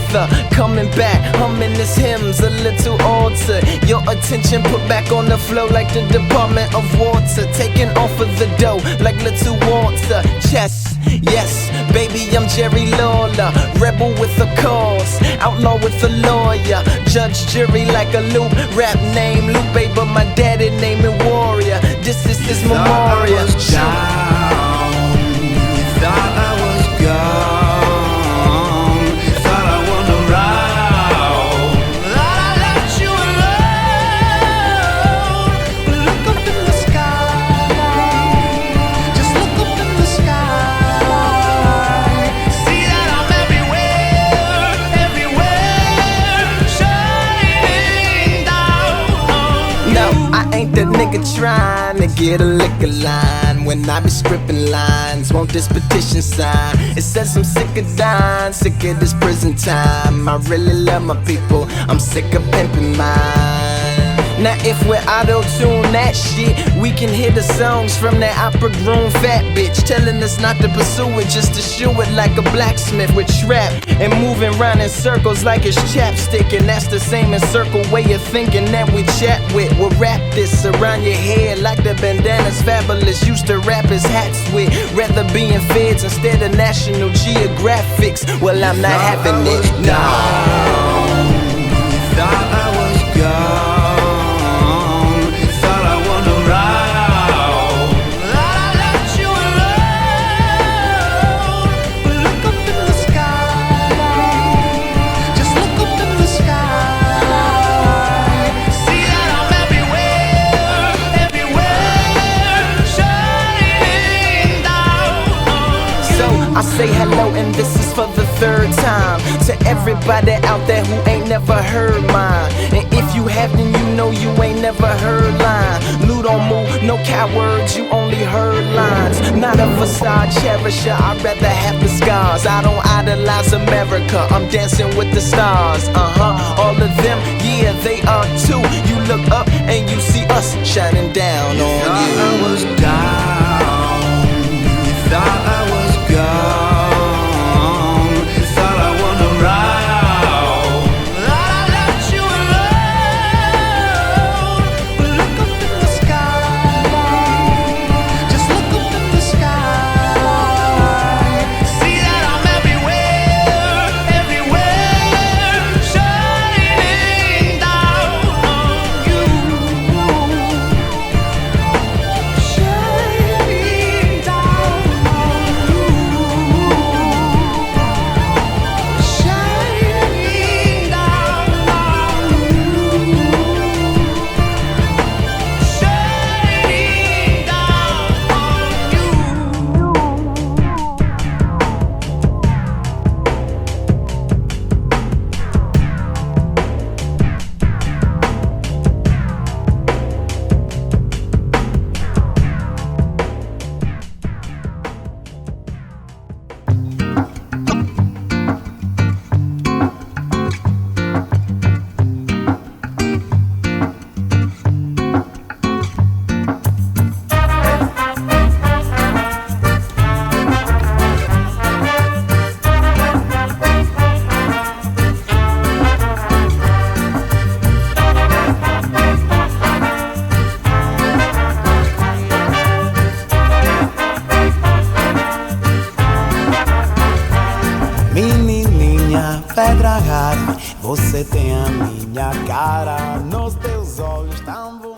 author, coming back, humming his hymns a little altered. Your attention put back on the flow like the Department of Water, taking off of the dough like little Walter. Chess, yes, baby, I'm Jerry Lawler, rebel with a cause, outlaw with a lawyer, judge, jury like a loop, rap name Lupe, but my daddy name it Warrior. This is his memorial. Thought I was gone, thought I won around, thought I left you alone. But look up in the sky, just look up in the sky. See that I'm everywhere, everywhere, shining down on you. No, I ain't that nigga trying to get a liquor line. When I be scripting lines, want this petition sign. It says I'm sick of dying, sick of this prison time. I really love my people, I'm sick of pimping mine. Now if we auto-tune that shit, we can hear the songs from that opera-grown fat bitch telling us not to pursue it, just to shoe it like a blacksmith with trap, and moving round in circles like it's chapstick. And that's the same in circle way of thinking that we chat with. We'll wrap this around your head like the bandanas Fabulous used to wrap his hats with. Rather be in feds instead of National Geographics. Well, I'm not having it, no. Thought I was gone, thought I won around, thought I left you alone. But look up in the sky, just look up in the sky. See that I'm everywhere, everywhere, shining down on you. So I say hello and this is for the third time to everybody out there who ain't never heard mine. And if you have, then you know you ain't never heard line. Lou don't move, no cowards, you only heard lines. Not a facade cherisher, I'd rather have the scars. I don't idolize America, I'm dancing with the stars. All of them, yeah, they are too. You look up and you see us shining down on you. Thought I was down, you thought I was gone, thought I won around, thought I left you alone. But look up in the sky, just look up in the sky. See that I'm everywhere, everywhere, shining down on you, shining down on you, shining down on Menininha, pedra rara, você tem a minha cara, nos teus olhos tão